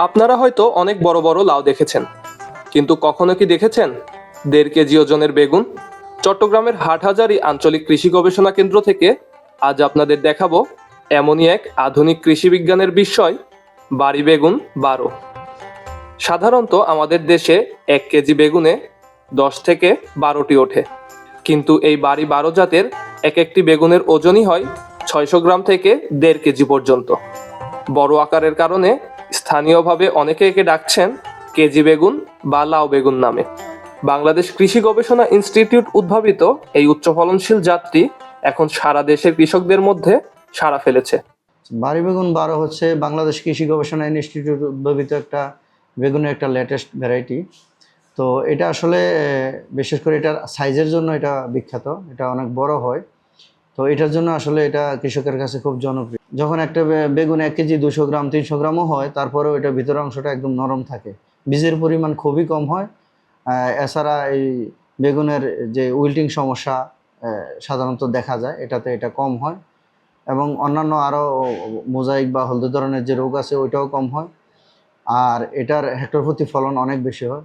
আপনারা হয়তো অনেক বড় বড় লাউ দেখেছেন, কিন্তু কখনো কি দেখেছেন 1.5 কেজি ওজনের বেগুন? চট্টগ্রামের হাটহাজারী আঞ্চলিক কৃষি গবেষণা কেন্দ্র থেকে আজ আপনাদের দেখাবো এমনই এক আধুনিক কৃষি বিজ্ঞানের বিস্ময়, বাড়ি বেগুন 12। সাধারণত আমাদের দেশে 1 কেজি বেগুনে 10 থেকে 12টি ওঠে, কিন্তু এই বাড়ি 12 জাতের এক একটি বেগুনের ওজনই হয় 600 গ্রাম থেকে 1.5 কেজি পর্যন্ত। বড় আকারের কারণে স্থানীয়ভাবে অনেকে একে ডাকছেন কেজি বেগুন বা লাউ বেগুন নামে। বাংলাদেশ কৃষি গবেষণা ইনস্টিটিউট উদ্ভাবিত এই উচ্চ ফলনশীল জাতটি এখন সারা দেশের কৃষকদের মধ্যে সাড়া ফেলেছে। বাড়ি বেগুন 12 হচ্ছে বাংলাদেশ কৃষি গবেষণা ইনস্টিটিউট উদ্ভাবিত একটা বেগুনের একটা লেটেস্ট ভ্যারাইটি। তো এটা আসলে বিশেষ করে এটার সাইজের জন্য এটা বিখ্যাত, এটা অনেক বড় হয়। তো এটার জন্য আসলে এটা কৃষকের কাছে খুব জনপ্রিয়। যখন একটা বেগুন 1 কেজি 200 গ্রাম 300 গ্রামও হয়, তারপরেও এটা ভিতরের অংশটা একদম নরম থাকে, বীজের পরিমাণ খুবই কম হয়। এছাড়া এই বেগুনের যে উইল্টিং সমস্যা সাধারণত দেখা যায়, এটাতে এটা কম হয় এবং অন্যান্য আরও মোজাইক বা হলদে ধরনের যে রোগ আছে ওইটাও কম হয়। আর এটার হেক্টর প্রতি ফলন অনেক বেশি হয়।